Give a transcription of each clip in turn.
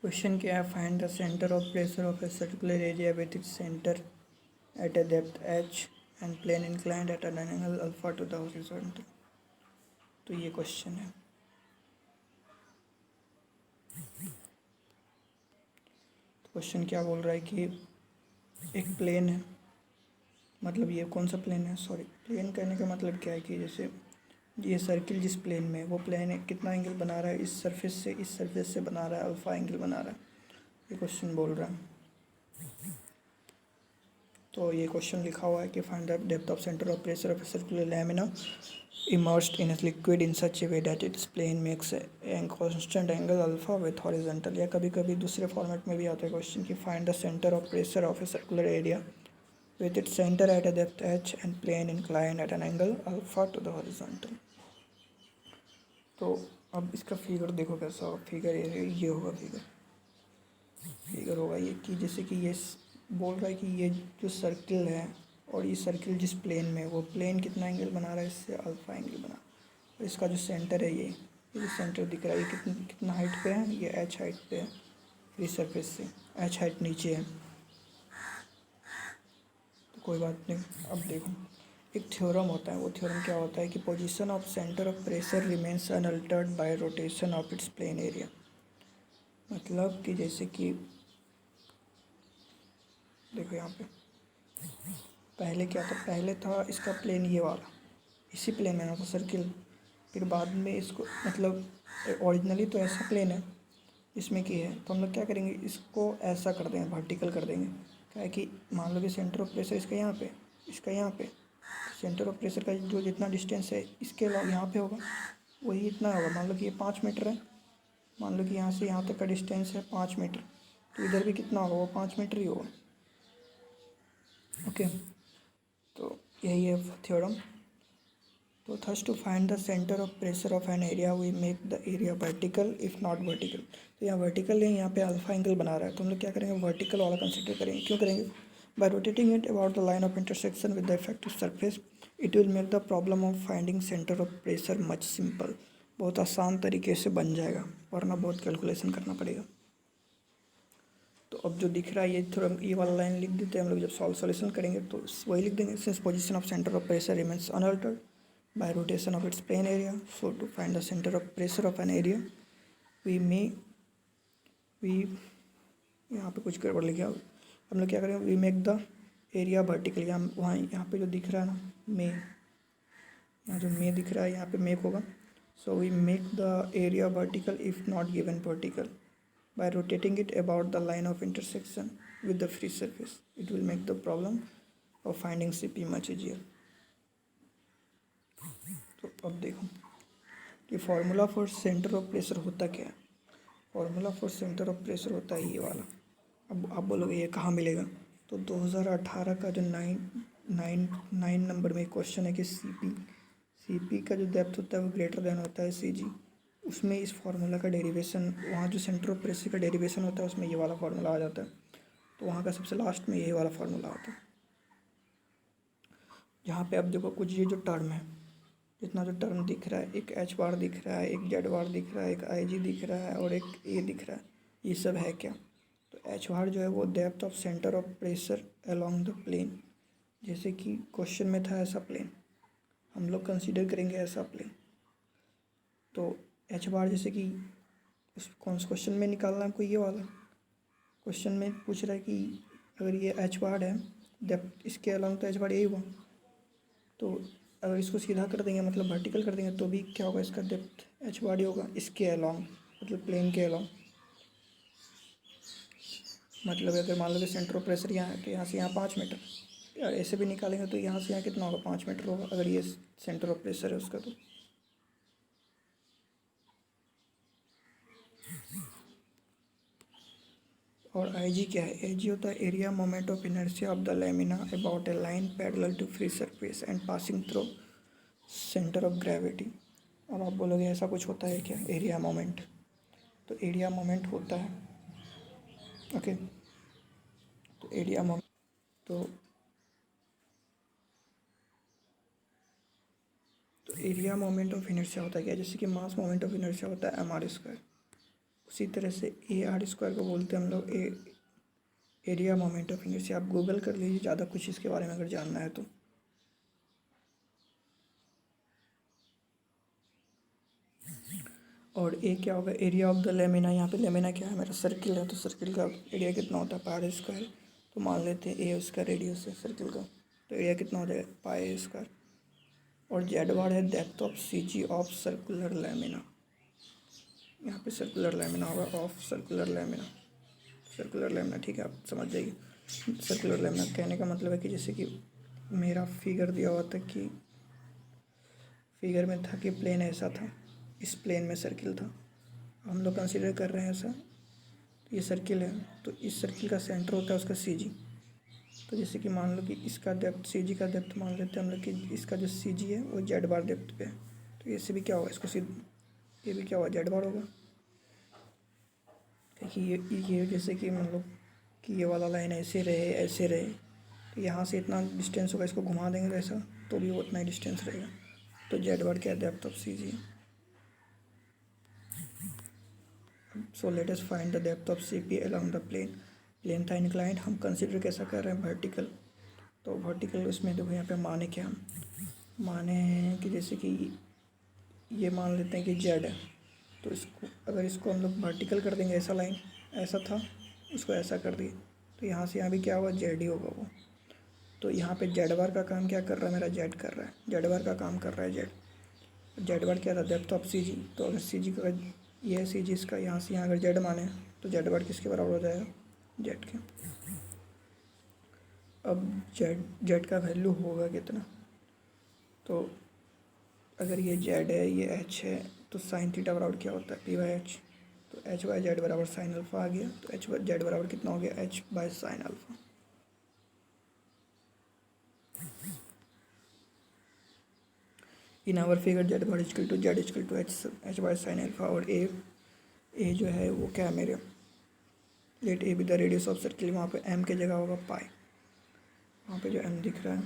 Question क्या है, find the centre of pressure of a circular area with its centre at a depth h and plane inclined at an angle alpha to the horizontal. तो ये question है। Question क्या बोल रहा है कि एक प्लेन है, मतलब ये कौन सा प्लेन है, सॉरी प्लेन कहने का मतलब क्या है कि जैसे ये सर्किल जिस प्लेन में है वो प्लेन है, कितना एंगल बना रहा है, इस सरफेस से बना रहा है, अल्फा एंगल बना रहा है, ये क्वेश्चन बोल रहा है। तो ये क्वेश्चन लिखा हुआ है कि find the depth of centre of pressure of circular lamina immersed in a liquid in such a way that its plane makes a constant angle alpha with horizontal। या कभी कभी दूसरे फॉर्मेट में भी आता है क्वेश्चन कि find the centre of pressure of a circular area with its center at a depth h and plane inclined at an angle alpha to the horizontal। तो अब इसका फिगर देखो कैसा होगा। फिगर ये होगा। फिगर होगा ये कि जैसे कि ये बोल रहा है कि ये जो सर्किल है और ये सर्किल जिस प्लेन में, वो प्लेन कितना एंगल बना रहा है, इससे अल्फा एंगल बना। और इसका जो सेंटर है ये जो सेंटर दिख रहा है ये कितना हाइट पे है, ये एच हाइट पे है फ्री सरफेस से, एच हाइट नीचे है। तो कोई बात नहीं। अब देखो एक थ्योरम होता है, वो थ्योरम क्या होता है कि position of centre of pressure remains unaltered bye rotation of its plain area. मतलब कि जैसे कि देखो यहाँ पे पहले क्या था, पहले था इसका प्लेन ये वाला, इसी प्लेन में ना था सर्किल। फिर बाद में इसको मतलब ओरिजिनली तो ऐसा प्लेन है इसमें की है, तो हम लोग क्या करेंगे, इसको ऐसा कर देंगे, वर्टिकल कर देंगे। क्या है कि मान लो कि सेंटर ऑफ प्रेशर इसका यहाँ पे, इसका यहाँ पे, सेंटर ऑफ प्रेशर का जो जितना डिस्टेंस है इसके यहाँ पे होगा, वही इतना होगा। मान लो कि ये 5 मीटर है, मान लो कि यहाँ से यहाँ तक का डिस्टेंस है 5 मीटर, तो इधर भी कितना होगा, वो 5 मीटर ही होगा। ओके, तो यही है थ्योरम। तो thus to find the centre of pressure of an area we make the area vertical if not vertical. तो यहाँ वर्टिकल है, यहाँ पे अल्फा एंगल बना रहा है, तो हम लोग क्या करेंगे, वर्टिकल वाला कंसिडर करेंगे। क्यों करेंगे, bye rotating it about the line of intersection with the effective surface it will make the problem of finding centre of pressure much simple. बहुत आसान तरीके से बन जाएगा, वरना बहुत कैलकुलेशन करना पड़ेगा। तो अब जो दिख रहा है ये थोड़ा ये वाला लाइन लिख देते हैं हम लोग, जब सॉल्यूशन करेंगे तो वही लिख देंगे, since position of centre of pressure remains unaltered by rotation of its plane area, so to find the center of pressure of an area we यहाँ पे कुछ गड़बड़ लिखा है, हम लोग क्या करेंगे, we make the area vertical. यहाँ पे जो दिख रहा है ना मे, यहाँ जो मे दिख रहा है यहाँ पे मेक होगा। So we make the area vertical if not given vertical by rotating it about the line of intersection with the free surface it will make the problem of finding CP much easier। तो अब देखो कि formula for centre of pressure होता क्या है। Formula for centre of pressure होता है ये वाला। अब आप बोलोगे ये कहाँ मिलेगा, तो 2018 का जो 9 नंबर में क्वेश्चन है कि सीपी का जो डेप्थ होता है वो ग्रेटर देन होता है सीजी, उसमें इस फार्मूला का डेरिवेशन, वहाँ जो सेंटर ऑफ प्रेशर का डेरिवेशन होता है उसमें ये वाला फार्मूला आ जाता है। तो वहाँ का सबसे लास्ट में यही वाला फार्मूला आता है। यहाँ पे अब देखो कुछ ये जो टर्म है, जितना जो टर्म दिख रहा है, एक एच बार दिख रहा है, एक जेड बार दिख रहा है, एक आई जी दिख रहा है और एक ए दिख रहा है, ये सब है क्या, तो एच बार जो है वो depth of centre of pressure along the plane. जैसे कि क्वेश्चन में था ऐसा प्लेन, हम लोग कंसीडर करेंगे ऐसा प्लेन। तो एच बार जैसे कि उस कौन से क्वेश्चन में निकालना है आपको, ये वाला क्वेश्चन में पूछ रहा है कि अगर ये एच बार है डेप्थ इसके अलोंग, तो एच बार यही हुआ। तो अगर इसको सीधा कर देंगे मतलब वर्टिकल कर देंगे तो भी क्या होगा, इसका डेप्थ एच बार ही होगा इसके अलोंग, मतलब प्लेन के अलोंग। मतलब अगर मान लो कि सेंटर ऑफ प्रेशर यहाँ है तो यहाँ से यहाँ 5 मीटर, यार ऐसे भी निकालेंगे तो यहाँ से यहाँ कितना होगा, 5 मीटर होगा अगर ये सेंटर ऑफ प्रेशर है उसका। तो और आई जी क्या है, आई जी होता है area moment of inertia of the lamina about a line parallel to free surface and passing through centre of gravity. अब आप बोलोगे ऐसा कुछ होता है क्या एरिया मोमेंट, तो एरिया मोमेंट होता है। ओके, तो एरिया मोमेंट तो एरिया मोमेंट ऑफ इनर्शिया होता है क्या, जैसे कि मास मोमेंट ऑफ इनर्शिया होता है mr²। उसी तरह से ए आर स्क्वायर को बोलते हैं हम लोग एरिया मोमेंट ऑफ इनर्शिया। आप गूगल कर लीजिए ज़्यादा कुछ इसके बारे में अगर जानना है तो। और ए क्या होगा, एरिया ऑफ द लेमिना। यहाँ पे लेमिना क्या है, मेरा सर्किल है, तो सर्किल का एरिया कितना होता है, पाई स्क्वायर। तो मान लेते हैं ए उसका रेडियस है सर्किल का, तो एरिया कितना हो जाएगा, पाई स्क्वायर। और जेड बार है depth of C G of circular lamina. यहाँ पे सर्कुलर लेमिना होगा, of circular lamina, circular lamina, ठीक है, आप समझ जाइए। सर्कुलर लेमिना कहने का मतलब है कि जैसे कि मेरा फिगर दिया हुआ था कि फिगर में था कि प्लेन ऐसा था, इस प्लेन में सर्किल था, हम लोग कंसीडर कर रहे हैं ऐसा, तो ये सर्किल है, तो इस सर्किल का सेंटर होता है उसका सी जी। तो जैसे कि मान लो कि इसका डेप्थ सी जी का डेप्थ मान लेते हैं हम लोग कि इसका जो सी जी है वो जेड बार डेप्थ पे है, तो इससे भी क्या होगा, इसको ये भी क्या होगा, जेड बार होगा। क्योंकि ये जैसे कि मान लो कि ये वाला लाइन ऐसे रहे, तो यहाँ से इतना डिस्टेंस होगा, इसको घुमा देंगे वैसा तो भी वो उतना ही डिस्टेंस रहेगा। तो जेड बार क्या है, depth of C G. So let us find the depth of C P along the plane that inclined. हम कंसिडर कैसा कर रहे हैं, वर्टिकल। तो वर्टिकल उसमें देखो यहाँ पे माने क्या, माने हैं कि जैसे कि ये मान लेते हैं कि जेड है, तो इसको अगर इसको हम लोग वर्टिकल कर देंगे, ऐसा लाइन ऐसा था, उसको ऐसा कर दिए, तो यहाँ से यहाँ भी क्या होगा, जेड ही होगा वो। तो यहाँ पे जेड बार का काम क्या कर रहा है, मेरा जेड कर रहा है, जेड बार का काम कर रहा है जेड। जेड बार क्या था, डेप्थ ऑफ सी जी। तो अगर सी जी का ये है सी जी इसका, यहाँ से यहाँ अगर जेड माने तो जेड बार किसके बराबर हो जाएगा, जेड के। अब जेड का वैल्यू होगा कितना, तो अगर ये जेड है ये एच है, तो साइन थीटा बराबर क्या होता है, पी बाई एच। तो एच बाई जेड बराबर साइन अल्फा आ गया, तो एच बाई जेड बराबर कितना हो गया, H by sine alpha. In our figure Z bar is equal to H by sine alpha. और ए जो है वो क्या है मेरे, let A be the radius of circle. वहाँ पे एम की जगह होगा पाई, वहाँ पे जो एम दिख रहा है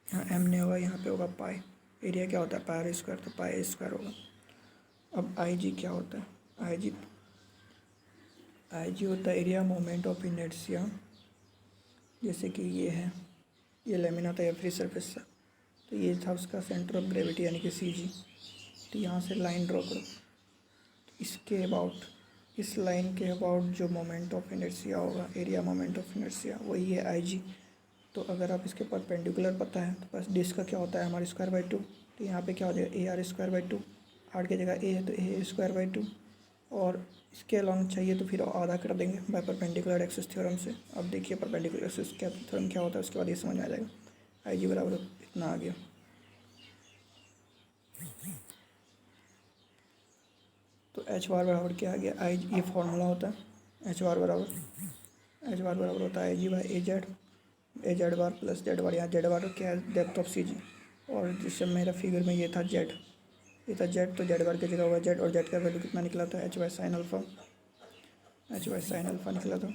यहाँ एम नहीं होगा, यहाँ पे होगा पाई। एरिया क्या होता है, पाई स्क्वायर, तो पाई स्क्वायर होगा। अब आई जी क्या होता है, आई जी होता है एरिया मोमेंट ऑफ इनर्शिया। जैसे कि ये है, ये लेमिना था या फ्री सरफेस था, तो ये था उसका सेंटर ऑफ ग्रेविटी यानी कि सी जी। तो यहाँ से लाइन ड्रॉ करो, तो इसके अबाउट, इस लाइन के अबाउट जो मोमेंट ऑफ इनर्शिया होगा, एरिया मोमेंट ऑफ इनर्शिया, वही है आई जी। तो अगर आप इसके परपेंडिकुलर पता है तो बस डिस्क का क्या होता है, हमारे स्क्वायर बाई टू। तो यहाँ पे क्या हो जाएगा, A R square by two, R की जगह ए है तो ए स्क्वायर बाई टू। और इसके अलॉन्ग चाहिए तो फिर आधा कर देंगे बाय परपेंडिकुलर एक्सिस थ्योरम से। अब देखिए परपेंडिकुलर एक्सिस क्या थ्योरम क्या होता है, उसके बाद ये समझ में आ जाएगा। आई जी बराबर इतना आ गया। तो एच बार बराबर क्या आ गया, आई, ये फॉर्मूला होता है एच बार बराबर होता है I G by A Z bar plus Z bar. यहाँ जेड बार क्या है, डेप्थ ऑफ सी जी। और जिस समय मेरा फिगर में ये था जेड, ये था जेड, तो जेड बार की जगह होगा जेड। और जेड का वैल्यू कितना निकला था, H by sine alpha, H by sine alpha निकला था।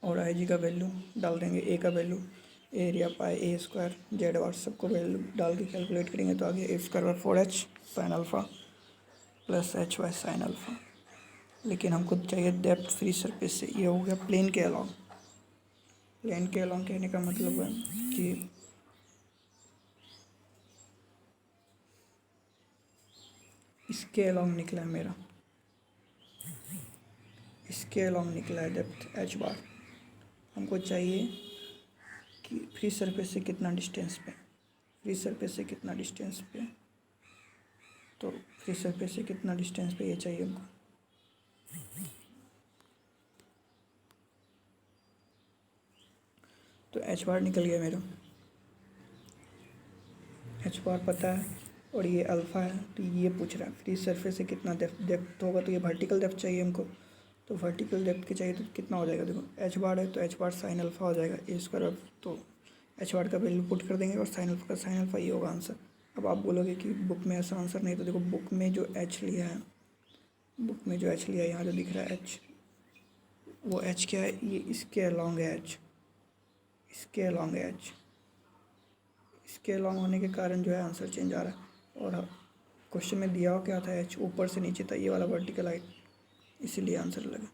और आई जी का वैल्यू डाल देंगे, ए का value area pi A square Z bar, सबको वैल्यू डाल के कैलकुलेट करेंगे तो आगे A square by 4h sine alpha plus H by sine alpha. लेकिन हमको चाहिए डेप्थ फ्री सरफेस से, ये हो गया प्लेन के अलॉन्ग। प्लेन के अलॉन्ग कहने का मतलब है कि इसके अलॉन्ग निकला है मेरा, इसके अलॉन्ग निकला है डेप्थ एच बार। हमको चाहिए कि फ्री सरफेस से कितना डिस्टेंस पे, फ्री सरफेस से कितना डिस्टेंस पे, तो फ्री सरफेस से कितना डिस्टेंस पे ये चाहिए हमको। तो एच बार निकल गया मेरा, एच बार पता है और ये अल्फ़ा है। तो ये पूछ रहा है फ्री सरफेस से कितना डेप्थ होगा, तो ये वर्टिकल डेप्थ चाहिए हमको। तो वर्टिकल डेप्थ के चाहिए तो कितना हो जाएगा, देखो एच बार है तो एच बार साइन अल्फ़ा हो जाएगा ए स्क्वायर। तो एच बार का वैल्यू पुट कर देंगे और साइन अल्फ़ा का साइन अल्फ़ा ये होगा आंसर। अब आप बोलोगे कि बुक में ऐसा आंसर नहीं, तो देखो बुक में जो एच लिया है, बुक में जो एच लिया है यहाँ जो दिख रहा है एच, वो एच क्या है, ये इसके अलॉन्ग है एच, इसके अलॉन्ग है एच, इसके अलॉन्ग होने के कारण जो है आंसर चेंज आ रहा है। और क्वेश्चन में दिया हो क्या था, एच ऊपर से नीचे था, ये वाला वर्टिकल हाइट, इसीलिए आंसर लगा।